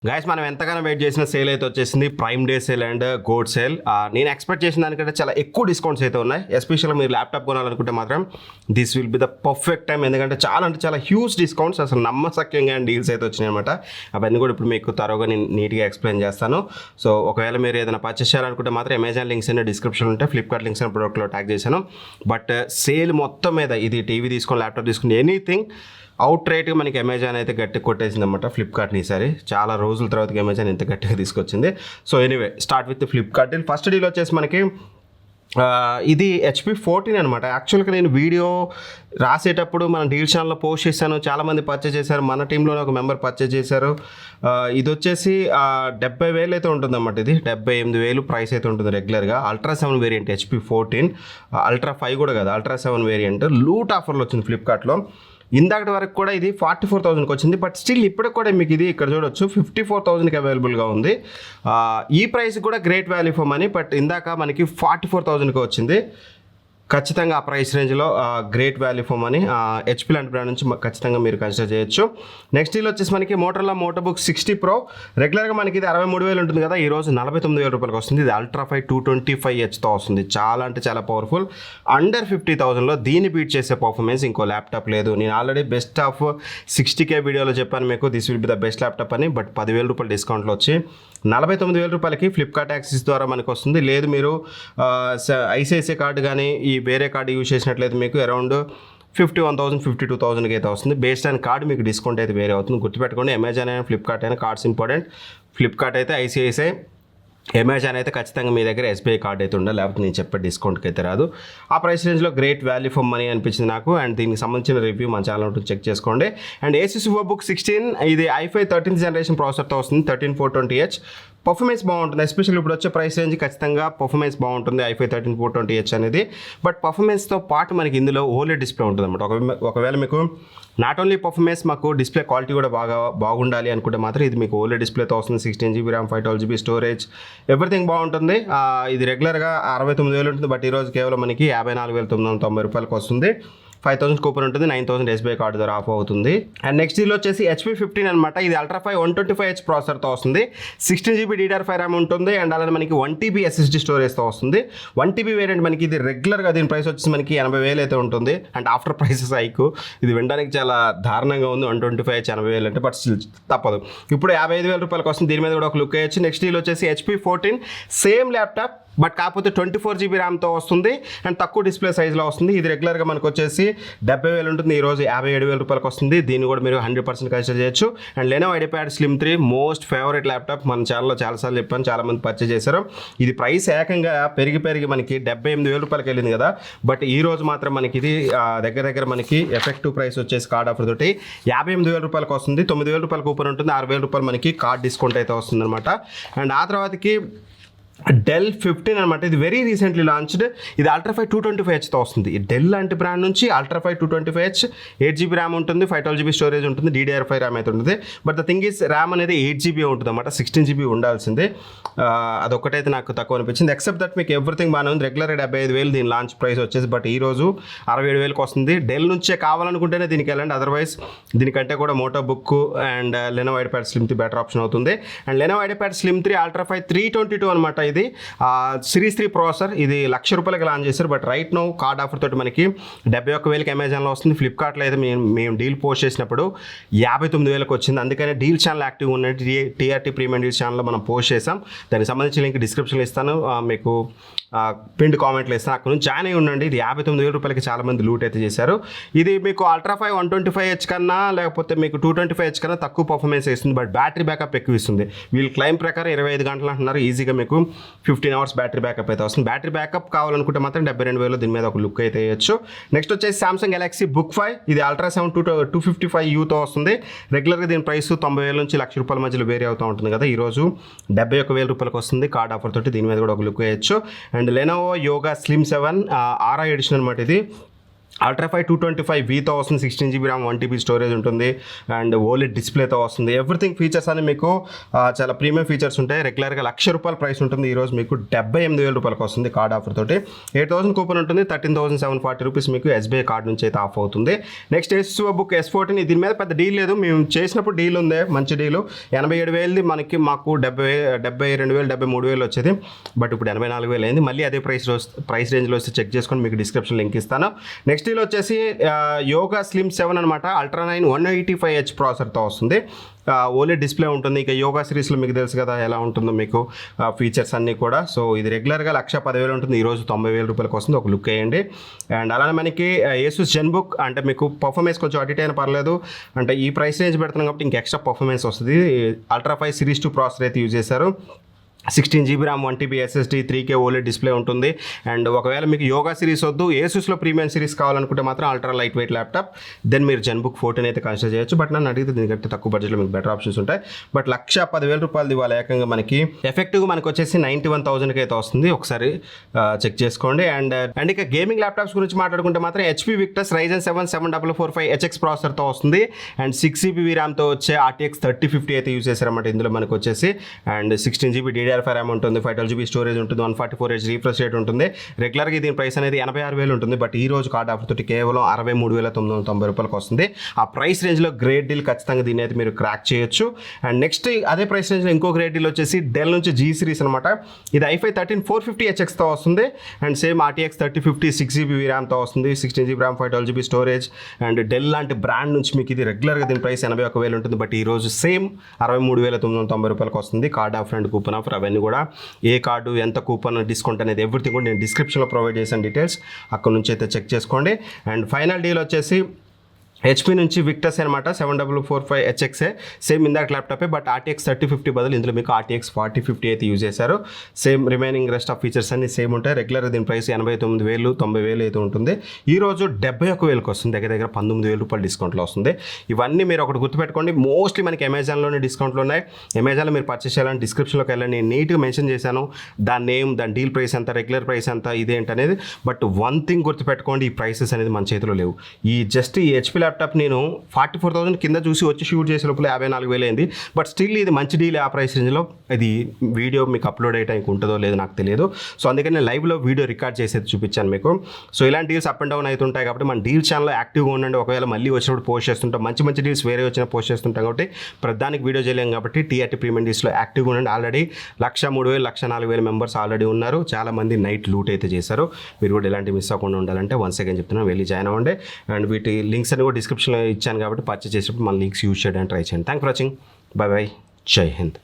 Guys మనం ఎంతగానో wait చేసిన సేల్ అయితే వచ్చేసింది. Prime day sale and gold sale. నేను ఎక్స్పెక్ట్ చేసిన దానికంటే చాలా ఎక్కువ డిస్కౌంట్స్ అయితే ఉన్నాయి. ఎస్పెషల్గా మీరు ల్యాప్టాప్ కొనాలనుకుంటే మాత్రం this will be the perfect time. ఎందుకంటే చాలా హ్యూజ్ డిస్కౌంట్స్, అసలు నమ్మశక్యంగా డీల్స్ అయితే వచ్చినాయి అనమాట. అవన్నీ కూడా ఇప్పుడు మీకు తరోగా నేను నీట్గా ఎక్స్ప్లెయిన్ చేస్తాను. సో ఒకవేళ మీరు ఏదైనా పర్చేస్ చేయాలనుకుంటే మాత్రం అమెజాన్ లింక్స్ అనే డిస్క్రిప్షన్ ఉంటే, ఫ్లిప్కార్ట్ లింక్స్ అనే ప్రొడక్ట్లో ట్యాగ్ చేశాను. బట్ సేల్ మొత్తం మీద ఇది టీవీ తీసుకొని, ల్యాప్టాప్ తీసుకుని, ఎనీథింగ్ అవుట్ రేట్గా మనకి అమెజాన్ అయితే గట్టి కొట్టేసింది అనమాట ఫ్లిప్కార్ట్ని. ఈసారి చాలా రోజుల తర్వాత అమెజాన్ ఇంత గట్టిగా తీసుకొచ్చింది. So anyway start with Flipkart deal. First deal వచ్చేసి మనకి ఇది HP 14 అనమాట. యాక్చువల్గా నేను వీడియో రాసేటప్పుడు మన డీల్ ఛానల్లో పోస్ట్ చేశాను, చాలామంది పర్చేజ్ చేశారు. మన టీంలోనే ఒక మెంబర్ పర్చేజ్ చేశారు. ఇది వచ్చేసి 70,000 అయితే ఉంటుందన్నమాట. ఇది 78,000 ప్రైస్ అయితే ఉంటుంది రెగ్యులర్గా. అల్ట్రా 7 వేరియంట్ HP 14, అల్ట్రా 5 కూడా కదా, అల్ట్రా 7 వేరియంట్. లూట్ ఆఫర్లో వచ్చింది ఫ్లిప్కార్ట్లో. ఇందాకటి వరకు కూడా ఇది 44,000కి వచ్చింది. బట్ స్టిల్ ఇప్పటికి కూడా మీకు ఇది ఇక్కడ చూడొచ్చు 54,000కి అవైలబుల్గా ఉంది. ఈ ప్రైస్ కూడా great value for money. But ఇందాక మనకి 44,000కి వచ్చింది. ఖచ్చితంగా ఆ ప్రైస్ రేంజ్లో great value for money. HP లాంటి బ్రాండ్ నుంచి ఖచ్చితంగా మీరు కన్సిడర్ చేయొచ్చు. నెక్స్ట్ డీల్ వచ్చేసి మనకి మోటరోలా మోటోబుక్ 60 Pro. రెగ్యులర్గా మనకి ఇది 63,000 ఉంటుంది కదా, ఈరోజు 49,000 రూపాయలకి వస్తుంది. ఇది అల్ట్రా 5 225Hతో వస్తుంది. చాలా అంటే చాలా పవర్ఫుల్. అండర్ 50,000లో దీన్ని బీట్ చేసే పర్ఫార్మెన్స్ ఇంకో ల్యాప్టాప్ లేదు. నేను ఆల్రెడీ బెస్ట్ ఆఫ్ 60K వీడియోలో చెప్పాను మీకు, this will be the best laptop అని. బట్ 10,000 రూపాయలు డిస్కౌంట్లో వచ్చి 49,000 రూపాయలకి ఫ్లిప్కార్ట్ యాక్సిస్ ద్వారా మనకు వస్తుంది. లేదు మీరు ICICI కార్డు కానీ ఈ వేరే కార్డు యూజ్ చేసినట్లయితే మీకు అరౌండ్ 51,000 52,000కి అయితే వస్తుంది. బేస్డ్ ఆన్ కార్డు మీకు డిస్కౌంట్ అయితే వేరే అవుతుంది. గుర్తుపెట్టుకోండి, అమెజాన్ అయినా ఫ్లిప్కార్ట్ అయినా కార్డ్స్ ఇంపార్టెంట్. ఫ్లిప్కార్ట్ అయితే ICICI, అమెజాన్ అయితే ఖచ్చితంగా మీ దగ్గర SBI కార్డ్ అయితే ఉండాలి, లేకపోతే నేను చెప్పే డిస్కౌంట్కి అయితే రాదు. ఆ ప్రైస్ రేంజ్లో గ్రేట్ వాల్యూ ఫర్ మనీ అనిపించింది నాకు. అండ్ దీనికి సంబంధించిన రివ్యూ మన ఛానల్ ఉంటుంది, చెక్ చేసుకోండి. అండ్ Asus VivoBook 16, ఇది i5 13th జనరేషన్ ప్రాసెసర్తో వస్తుంది. 13420H. పర్ఫార్మెన్స్ బాగుంటుంది. ఎస్పెషల్లీ ఇప్పుడు వచ్చే ప్రైస్ రేంజ్ ఖచ్చితంగా పర్ఫార్మెన్స్ బాగుంటుంది i5 13420H అనేది. బట్ పర్ఫార్మెన్స్తో పాటు మనకి ఇందులో OLED డిస్ప్లే ఉంటుంది అనమాట. ఒకవేళ మీకు నాట్ ఓన్లీ పర్ఫార్మెన్స్, మాకు డిస్ప్లే క్వాలిటీ కూడా బాగుండాలి అనుకుంటే మాత్రం ఇది మీకు OLED డిస్ప్లేతో వస్తుంది. 16GB RAM, 512GB storage, everything బాగుంటుంది. ఇది రెగ్యులర్గా 69,000 ఉంటుంది. బట్ ఈరోజు కేవలం మనకి 54,990 రూపాయలకి వస్తుంది. 5,000 కూపన్ ఉంటుంది. 9,000 SBI కార్డు ద్వారా ఆఫ్ అవుతుంది. అండ్ నెక్స్ట్ డీల్ వచ్చేసి HP 15 అనమాట. ఇది అల్ట్రా 5 125H ప్రాసెసర్తో వస్తుంది. 16GB DDR5 RAM ఉంటుంది. అండ్ అలానే మనకి 1TB SSD స్టోరేజ్తో వస్తుంది. 1TB వేరియంట్ మనకి ఇది రెగ్యులర్గా దీని ప్రైస్ వచ్చేసి మనకి 80,000 అయితే ఉంటుంది. అండ్ ఆఫ్టర్ ప్రైసెస్ హైక్ ఇది వినడానికి చాలా దారుణంగా ఉంది. 125H 80,000 అంటే, బట్ స్టిల్ తప్పదు. ఇప్పుడు 55,000 రూపాయలకి వస్తుంది. దీని మీద కూడా ఒక లుక్ వేయచ్చు. నెక్స్ట్ డీల్ వచ్చేసి HP 14, సేమ్ ల్యాప్టాప్ బట్ కాకపోతే 24GB ర్యామ్తో వస్తుంది. అండ్ తక్కువ డిస్ప్లే సైజ్లో వస్తుంది. ఇది రెగ్యులర్గా మనకు వచ్చేసి 70,000 ఉంటుంది. ఈరోజు 57,000 రూపాయలకి వస్తుంది. దీన్ని కూడా మీరు 100% కన్సిడర్ చేయొచ్చు. And Lenovo IdeaPad Slim 3 most favourite laptop. మన ఛానల్లో చాలాసార్లు చెప్పాను, చాలామంది పర్చేజ్ చేశారు. ఇది ప్రైస్ ఏకంగా పెరిగి మనకి 78,000 రూపాయలకి వెళ్ళింది కదా. బట్ ఈ రోజు మాత్రం మనకి ఇది దగ్గర మనకి ఎఫెక్టివ్ ప్రైస్ వచ్చేసి కార్డ్ ఆఫర్ తోటి 58,000 రూపాయలకి వస్తుంది. 9,000 రూపాయల కూపన్ ఉంటుంది. 6,000 రూపాయలు మనకి కార్డ్ డిస్కౌంట్ అయితే వస్తుంది అనమాట. అండ్ ఆ తర్వాతకి డెల్ 15 అనమాట. ఇది వెరీ రీసెంట్లీ లాంచ్డ్. ఇది అల్ట్రా 5 225Hతో వస్తుంది. డెల్ లాంటి బ్రాండ్ నుంచి అల్ట్రా 5 225H, 8GB ర్యామ్ ఉంటుంది, 512GB స్టోరేజ్ ఉంటుంది, DDR5 ర్యామ్ అయితే ఉంటుంది. But the thing is RAM అనేది 8GB ఉంటుంది అనమాట. 16GB ఉండాల్సిందే. అదొక్కటైతే నాకు తక్కువ అనిపించింది. ఎక్సెప్ట్ దట్ మీకు ఎవ్రీథింగ్ బాగానే ఉంది. రెగ్యులర్గా 75,000 దీని లాంచ్ ప్రైస్ వచ్చేసి. బట్ ఈ రోజు 67,000కి వస్తుంది. డెల్ నుంచే కావాలనుకుంటేనే దీనికి వెళ్ళండి. అదర్వైజ్ దీనికంటే కూడా Motobook and Lenovo IdeaPad Slim 3 better option అవుతుంది. And Lenovo IdeaPad Slim 3 ultra 5 322 అనమాట. ఇది సిరీస్ 3 ప్రాసెసర్. ఇది 1,00,000 రూపాయలకి లాంచ్ చేశారు. But right now card offer తోటి మనకి 71,000కి అమెజాన్లో వస్తుంది. ఫ్లిప్కార్ట్లో అయితే మేము డీల్ పోస్ట్ చేసినప్పుడు 59,000కి వచ్చింది. అందుకనే డీల్ ఛానల్ యాక్టివ్ ఉన్నట్టు TRT ప్రీమియం డీల్ ఛానల్లో మనం పోస్ట్ చేసాం. దానికి సంబంధించిన లింక్ డిస్క్రిప్షన్లో ఇస్తాను, మీకు పిన్ కామెంట్లో ఇస్తాను. అక్కడ నుంచి జాయిన్ అయి ఉండండి. ఇది 59,000 రూపాయలకి చాలామంది లూట్ అయితే చేశారు. ఇది మీకు అల్ట్రా 5 125H కన్నా లేకపోతే మీకు 225H కన్నా తక్కువ పర్ఫార్మెన్స్ ఇస్తుంది. బట్ బ్యాటరీ బ్యాకప్ ఎక్కువ ఇస్తుంది. వీళ్ళు క్లైమ్ ప్రకారం 25 గంటలు అంటున్నారు. ఈజీగా మీకు 15 అవర్స్ బ్యాటరీ బ్యాకప్ అయితే వస్తుంది. బ్యాటరీ బ్యాకప్ కావాలనుకుంటే మాత్రం 72,000 దీని మీద ఒక లుక్ అయితే వేయచ్చు. నెక్స్ట్ వచ్చేసి Samsung Galaxy Book 5. ఇది అల్ట్రా 7 255Uతో వస్తుంది. రెగ్యులర్గా దీని ప్రైస్ 90,000 నుంచి 1,00,000 రూపాయల మధ్యలో వేరే అవుతూ ఉంటుంది కదా. ఈరోజు 71,000 రూపాయలకి వస్తుంది కార్డ్ ఆఫర్ తోటి. దీని మీద కూడా ఒక లుక్ వేయచ్చు. And Lenovo Yoga Slim 7 RI edition అనమాట. ఇది అల్ట్రా 225 వీతో వస్తుంది, 16 GB ర్యామ్, 1 TB స్టోరేజ్ ఉంటుంది అండ్ ఓలెడ్ డిస్ప్లేతో వస్తుంది. ఎవ్రీథింగ్ ఫీచర్స్ అని మీకు చాలా ప్రీమియం ఫీచర్స్ ఉంటాయి. రెగ్యులర్గా ₹1,00,000 ప్రైస్ ఉంటుంది, ఈరోజు మీకు ₹78,000 వస్తుంది కార్డ్ ఆఫర్ తోటి. 8,000 కూపన్ ఉంటుంది, ₹13,740 మీకు SBI కార్డ్ నుంచి అయితే ఆఫ్ అవుతుంది. నెక్స్ట్ Asus బుక్ S14, దీని మీద పెద్ద డీల్ లేదు, మేము చేసినప్పుడు డీల్ ఉంది, మంచి డీలు. 87,000 మాకు 72,000 73,000 వచ్చేది, బట్ ఇప్పుడు 84,000 అయింది. మళ్ళీ అదే ప్రైస్ రేంజ్లో వస్తే చెక్ చేసుకొని మీకు డిస్క్రిప్షన్ లింక్ ఇస్తాను. నెక్స్ట్ డీల్ వచ్చేసి యోగా స్లిమ్ 7 అనమాట, Ultra 9 185Hz ప్రాసెసర్తో వస్తుంది. ఓలెడ్ డిస్ప్లే ఉంటుంది. ఇక యోగా సిరీస్లో మీకు తెలుసు కదా ఎలా ఉంటుందో మీకు ఫీచర్స్ అన్నీ కూడా. సో ఇది రెగ్యులర్గా ₹1,10,000 ఉంటుంది, ఈరోజు ₹90,000 వస్తుంది. ఒక లుక్ వేయండి. అండ్ అలానే మనకి Asus ZenBook, అంటే మీకు పర్ఫార్మెన్స్ కొంచెం అటు ఇటు అయినా పర్లేదు, అంటే ఈ ప్రైస్ రేంజ్ పెడుతున్నాం కాబట్టి ఇంకా ఎక్స్ట్రా పర్ఫార్మెన్స్ వస్తుంది. Ultra 5 Series 2 ప్రాసెసర్ అయితే యూజ్ చేశారు. 16 GB RAM, 1 TB SSD, 3K OLED display ఉంటుంది. అండ్ ఒకవేళ మీకు యోగా సిరీస్ వద్దు, ఏసూస్లో ప్రీమియం సిరీస్ కావాలనుకుంటే మాత్రం ultra light weight laptop, then మీరు ZenBook 14 అయితే కన్సిడర్ చేయొచ్చు. బట్ నన్ను అడిగితే దీనికంటే తక్కువ బడ్జెట్లో మీకు బెటర్ ఆప్షన్స్ ఉంటాయి. బట్ ₹110,000 ఇవాళ ఏకంగా మనకి ఎఫెక్టివ్గా మనకు వచ్చేసి 91,000కి అయితే వస్తుంది. ఒకసారి చెక్ చేసుకోండి. అండ్ ఇక గేమింగ్ ల్యాప్టాప్స్ గురించి మాట్లాడుకుంటే మాత్రం HP Victus Ryzen 7 7445HX ప్రాసెసర్తో వస్తుంది. అండ్ 6 GB ర్యామ్తో వచ్చే RTX 3050 అయితే యూజ్ చేశారన్నమాట ఇందులో మనకు వచ్చేసి. అండ్ 16 GB DDR5 ర్యామ్ ఉంటుంది, 512 GB స్టోరేజ్ ఉంటుంది, 144Hz రీఫ్రెష్ రేట్ ఉంటుంది. రెగ్యులర్గా దీని ప్రైస్ అనేది 86,000 ఉంటుంది, బట్ ఈ రోజు కార్డ్ ఆఫర్ తోటి కేవలం ₹63,990 వస్తుంది. ఆ ప్రైస్ రేంజ్లో గ్రేట్ డీల్, ఖచ్చితంగా దీన్ని అయితే మీరు క్రాక్ చేయొచ్చు. అండ్ నెక్స్ట్ అదే ప్రైస్ రేంజ్లో ఇంకో గ్రేట్ డీల్ వచ్చేసి డెల్ నుంచి G సిరీస్ అనమాట. ఇది i5 13450HXతో వస్తుంది. అండ్ సేమ్ RTX 3050 6 GB ర్యామ్తో వస్తుంది, 16 GB RAM, 512 GB storage. And Dell లాంటి బ్రాండ్ నుంచి మీకు ఇది రెగ్యులర్గా దీని ప్రైస్ 81,000 ఉంటుంది, బట్ ఈ రోజు సేమ్ ₹63,990 వస్తుంది. Card offer and coupon offer అవన్నీ కూడా, ఏ కార్డు ఎంత కూపన్ డిస్కౌంట్ అనేది ఎవ్రీథింగ్ కూడా నేను డిస్క్రిప్షన్లో ప్రొవైడ్ చేశాను డీటెయిల్స్, అక్కడ నుంచి అయితే చెక్ చేసుకోండి. అండ్ ఫైనల్ డీల్ వచ్చేసి HP నుంచి విక్టస్ అనమాట, 7445HX, సేమ్ ఇందాక ల్యాప్టాపే, బట్ RTX 3050 బదులు ఇందులో మీకు RTX 4050 అయితే యూజ్ చేశారు. Same remaining rest of features అన్ని సేమ్ ఉంటాయి. రెగ్యులర్గా దీని ప్రైస్ 89,000 90,000 అయితే ఉంటుంది, ఈ రోజు 71,000కి వస్తుంది, దగ్గర ₹19,000 డిస్కౌంట్లో వస్తుంది. ఇవన్నీ మీరు ఒకటి గుర్తుపెట్టుకోండి, మోస్ట్లీ మనకి అమెజాన్లోనే డిస్కౌంట్లు ఉన్నాయి. అమెజాన్లో మీరు పర్చేస్ చేయాలని డిస్క్రిప్షన్లోకి వెళ్ళండి, నేను నీట్గా మెన్షన్ చేశాను దాని నేమ్, దాని డీల్ ప్రైస్ ఎంత, రెగ్యులర్ ప్రైస్ ఎంత, ఇదేంటి అనేది. బట్ వన్ థింగ్ గుర్తుపెట్టుకోండి, ఈ ప్రైసెస్ అనేది మన చేతిలో లేవు. ఈ జస్ట్ ఈ HP ల్యాప్టాప్ నేను 44,000 కింద చూసి వచ్చి షూట్ చేసే లోపల 54,000 అయింది. బట్ స్టిల్ ఇది మంచి డీల్ ఆ ప్రైస్ రేంజ్లో. ఇది వీడియో మీకు అప్లోడ్ అయ్యడానికి ఉంటుందో లేదో నాకు తెలియదు, సో అందుకని నేను లైవ్లో వీడియో రికార్డ్ చేసేది చూపించాను మీకు. సో ఇలాంటి డీల్స్ అప్ అండ్ డౌన్ అవుతుంటాయి కాబట్టి మన డీల్ ఛానల్లో యాక్టివ్గా ఉండండి. ఒకవేళ మళ్ళీ వచ్చినప్పుడు పోస్ట్ చేస్తుంటాం, మంచి మంచి డీల్స్ వేరే వచ్చిన పోస్ట్ చేస్తుంటాం కాబట్టి ప్రతిదానికి వీడియో చేయలేం కాబట్టి TRT ప్రీమియం డీల్స్లో యాక్టివ్గా ఉండండి. ఆల్రెడీ 103,000 104,000 మెంబర్స్ ఆల్రెడీ ఉన్నారు. చాలామంది నైట్ లూట్ అయితే చేశారు. మీరు కూడా ఇలాంటి మిస్ అవ్వకుండా ఉండాలంటే వన్స్ అగైన్ చెప్తున్నాను, వెళ్ళి జాయిన్ అవ్వండి. అండ్ వీటి లింక్స్ అని కూడా డిస్క్రిప్షన్లో ఇచ్చాను కాబట్టి పర్చేస్ చేసేటప్పుడు మన లింక్స్ యూజ్ చేయడానికి ట్రై చేయండి. Thank for watching, by by, జై హింద్.